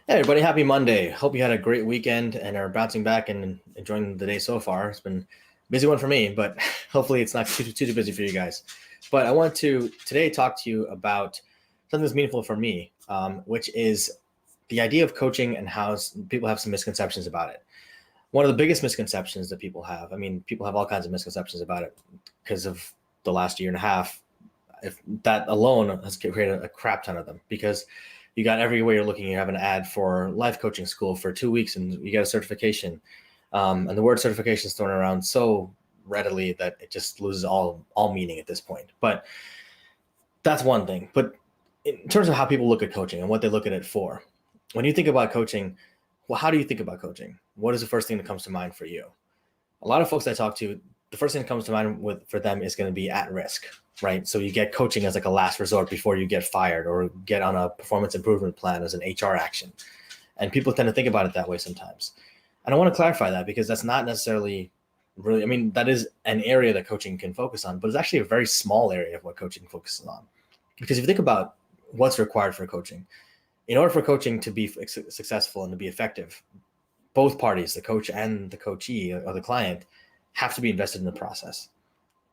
Hey everybody, happy Monday. Hope you had a great weekend and are bouncing back and enjoying the day so far. It's been a busy one for me, but hopefully it's not too busy for you guys. But I want to today talk to you about something that's meaningful for me, which is the idea of coaching and how people have some misconceptions about it. One of the biggest misconceptions that people have, I mean, people have all kinds of misconceptions about it because of the last year and a half. If that alone has created a crap ton of them, because you got everywhere you're looking, you have an ad for life coaching school for 2 weeks and you get a certification. And the word certification is thrown around so readily that it just loses all meaning at this point. But that's one thing. But in terms of how people look at coaching and what they look at it for, when you think about coaching, well, how do you think about coaching? What is the first thing that comes to mind for you? A lot of folks I talk to, the first thing that comes to mind for them is going to be at risk, right? So you get coaching as like a last resort before you get fired or get on a performance improvement plan as an HR action. And people tend to think about it that way sometimes. And I want to clarify that because that's not necessarily really, I mean, that is an area that coaching can focus on, but it's actually a very small area of what coaching focuses on. Because if you think about what's required for coaching, in order for coaching to be successful and to be effective, both parties, the coach and the coachee or the client, have to be invested in the process.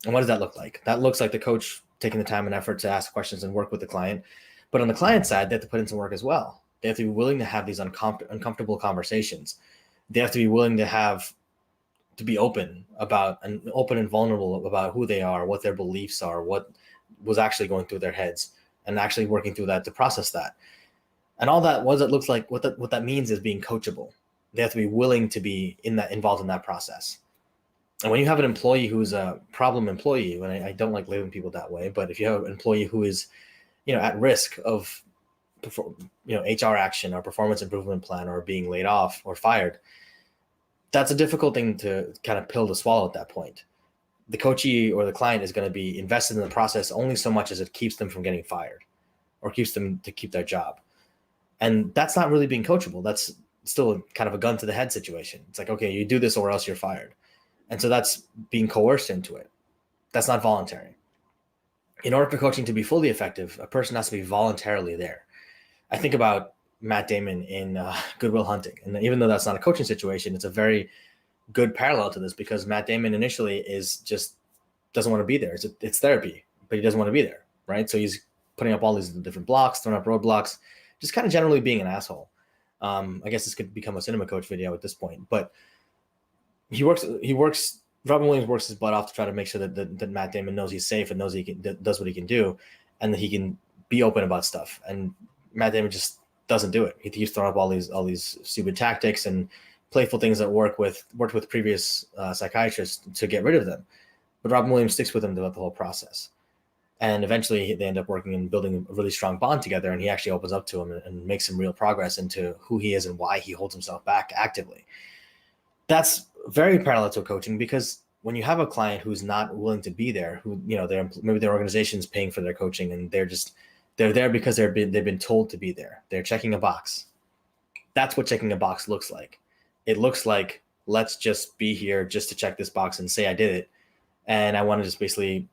And what does that look like? That looks like the coach taking the time and effort to ask questions and work with the client. But on the client side, they have to put in some work as well. They have to be willing to have these uncomfortable conversations. They have to be willing to be open and vulnerable about who they are, what their beliefs are, what was actually going through their heads, and actually working through that to process that. And all that, what it looks like, what that means is being coachable. They have to be willing to be involved in that process. And when you have an employee who's a problem employee, and I don't like labeling people that way, but if you have an employee who is, at risk of, HR action or performance improvement plan or being laid off or fired, that's a difficult thing to kind of pill to swallow at that point. The coachee or the client is going to be invested in the process only so much as it keeps them from getting fired or keeps them to keep their job. And that's not really being coachable. That's still kind of a gun to the head situation. It's like, okay, you do this or else you're fired. And so that's being coerced into it. That's not voluntary. In order for coaching to be fully effective, a person has to be voluntarily there. I think about Matt Damon in Good Will Hunting. And even though that's not a coaching situation, it's a very good parallel to this because Matt Damon initially is just doesn't want to be there. It's therapy, but he doesn't want to be there, right? So he's putting up all these different blocks, throwing up roadblocks, just kind of generally being an asshole. I guess this could become a cinema coach video at this point, but he works. Robin Williams works his butt off to try to make sure that Matt Damon knows he's safe and knows does what he can do, and that he can be open about stuff. And Matt Damon just doesn't do it. He keeps throwing up all these stupid tactics and playful things that worked with previous psychiatrists to get rid of them. But Robin Williams sticks with him throughout the whole process. And eventually they end up working and building a really strong bond together. And he actually opens up to him and makes some real progress into who he is and why he holds himself back actively. That's very parallel to coaching because when you have a client who's not willing to be there, who, maybe their organization's paying for their coaching and they're there because they've been told to be there. They're checking a box. That's what checking a box looks like. It looks like, let's just be here just to check this box and say I did it. And I want to just basically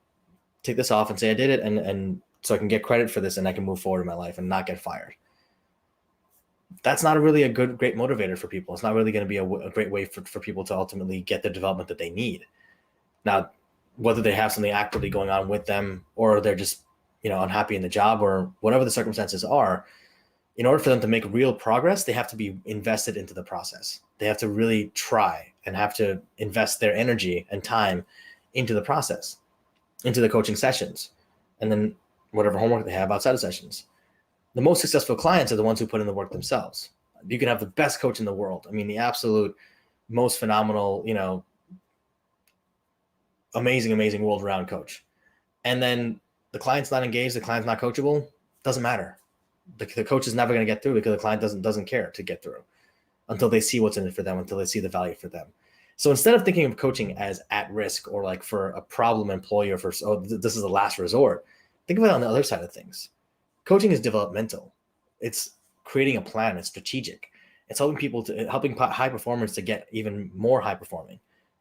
take this off and say I did it. And so I can get credit for this and I can move forward in my life and not get fired. That's not really a great motivator for people. It's not really going to be a great way for people to ultimately get the development that they need. Now, whether they have something actively going on with them or they're just, unhappy in the job or whatever the circumstances are, in order for them to make real progress, they have to be invested into the process. They have to really try and have to invest their energy and time into the process, into the coaching sessions, and then whatever homework they have outside of sessions. The most successful clients are the ones who put in the work themselves. You can have the best coach in the world. I mean, the absolute most phenomenal, amazing world-round coach. And then the client's not engaged, the client's not coachable, doesn't matter. The coach is never going to get through because the client doesn't care to get through until they see what's in it for them, until they see the value for them. So instead of thinking of coaching as at risk or like for a problem employee or this is the last resort, think of it on the other side of things. Coaching is developmental. It's creating a plan. It's strategic. It's helping high performers to get even more high performing.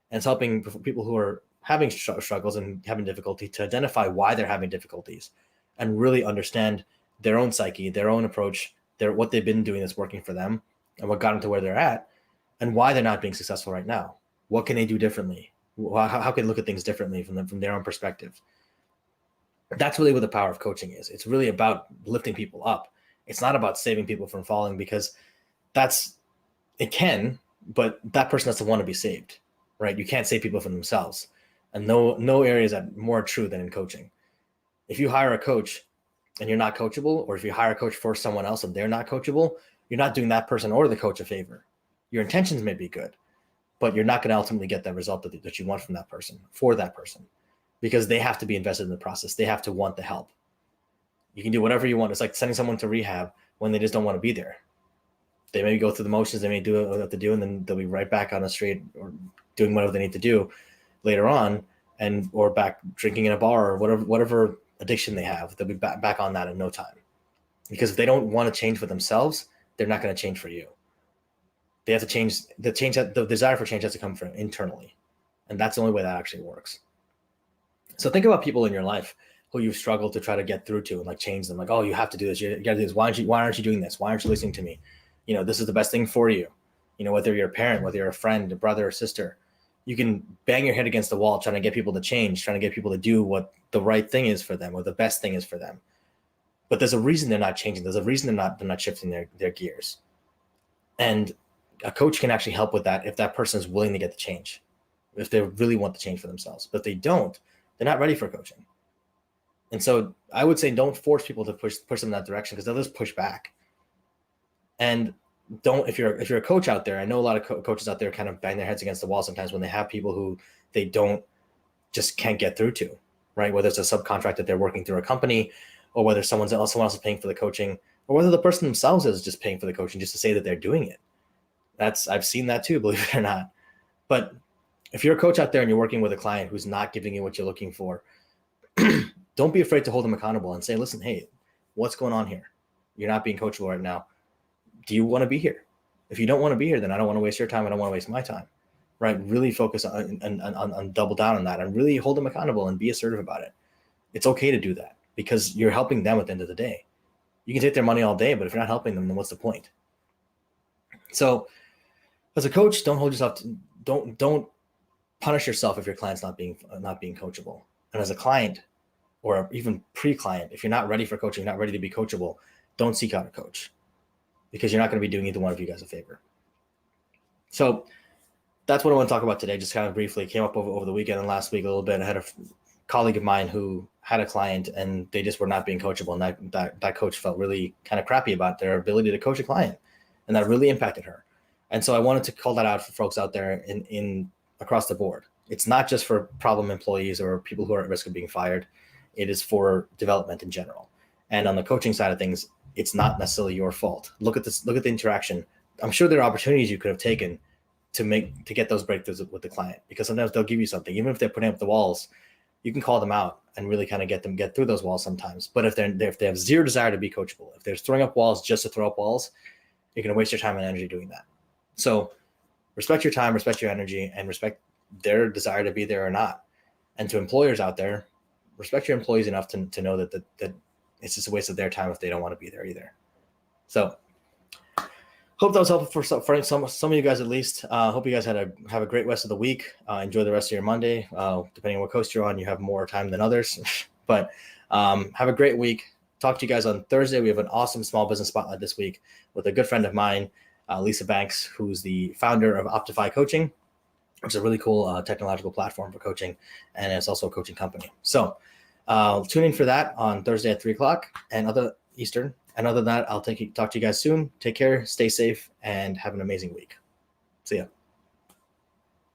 And it's helping people who are having struggles and having difficulty to identify why they're having difficulties and really understand their own psyche, their own approach what they've been doing that's working for them and what got them to where they're at and why they're not being successful right now. What can they do differently? How can they look at things differently from their own perspective? That's really what the power of coaching is. It's really about lifting people up. It's not about saving people from falling, because it can, but that person doesn't want to be saved, right? You can't save people from themselves. And no area is more true than in coaching. If you hire a coach and you're not coachable, or if you hire a coach for someone else and they're not coachable, you're not doing that person or the coach a favor. Your intentions may be good, but you're not going to ultimately get that result that you want from that person, for that person, because they have to be invested in the process. They have to want the help. You can do whatever you want. It's like sending someone to rehab when they just don't want to be there. They may go through the motions, they may do what they have to do, and then they'll be right back on the street or doing whatever they need to do later on, or back drinking in a bar, or whatever addiction they have. They'll be back on that in no time. Because if they don't want to change for themselves, they're not going to change for you. They have to change. The desire for change has to come from internally, and that's the only way that actually works. So think about people in your life who you've struggled to try to get through to and like change them. Like, oh, you have to do this. You got to do this. Why aren't you doing this? Why aren't you listening to me? This is the best thing for you. Whether you're a parent, whether you're a friend, a brother or sister, you can bang your head against the wall trying to get people to change, trying to get people to do what the right thing is for them or the best thing is for them. But there's a reason they're not changing. There's a reason they're not shifting their gears. And a coach can actually help with that if that person is willing to get the change, if they really want the change for themselves. But if they don't, they're not ready for coaching. And so I would say don't force people to push them in that direction, because they'll just push back. And if you're a coach out there, I know a lot of coaches out there kind of bang their heads against the wall sometimes when they have people who they just can't get through to, right? Whether it's a subcontract that they're working through a company, or whether someone else is paying for the coaching, or whether the person themselves is just paying for the coaching just to say that they're doing it. I've seen that too, believe it or not. But if you're a coach out there and you're working with a client who's not giving you what you're looking for, don't be afraid to hold them accountable and say, listen, hey, what's going on here? You're not being coachable right now. Do you want to be here? If you don't want to be here, then I don't want to waste your time. I don't want to waste my time, right? Really focus on double down on that and really hold them accountable and be assertive about it. It's okay to do that because you're helping them at the end of the day. You can take their money all day, but if you're not helping them, then what's the point? So as a coach, don't hold yourself don't punish yourself if your client's not being coachable. And as a client, or even pre-client, if you're not ready for coaching, you're not ready to be coachable, don't seek out a coach, because you're not going to be doing either one of you guys a favor. So that's what I want to talk about today. Just kind of briefly, came up over the weekend and last week a little bit. I had a colleague of mine who had a client and they just were not being coachable. And that coach felt really kind of crappy about their ability to coach a client. And that really impacted her. And so I wanted to call that out for folks out there in across the board. It's not just for problem employees or people who are at risk of being fired. It is for development in general. And on the coaching side of things, it's not necessarily your fault. Look at the interaction. I'm sure there are opportunities you could have taken to get those breakthroughs with the client, because sometimes they'll give you something. Even if they're putting up the walls, you can call them out and really kind of get through those walls sometimes. But if they have zero desire to be coachable, if they're throwing up walls just to throw up walls, you're going to waste your time and energy doing that. So respect your time, respect your energy, and respect their desire to be there or not. And to employers out there, respect your employees enough to know that it's just a waste of their time if they don't want to be there either. So hope that was helpful for some of you guys at least. Hope you guys have a great rest of the week. Enjoy the rest of your Monday. Depending on what coast you're on, you have more time than others. But have a great week. Talk to you guys on Thursday. We have an awesome small business spotlight this week with a good friend of mine, Lisa Banks, who's the founder of Optify Coaching, which is a really cool technological platform for coaching, and it's also a coaching company. So tune in for that on Thursday at 3:00 and other Eastern. And other than that, I'll talk to you guys soon. Take care, stay safe, and have an amazing week. See ya.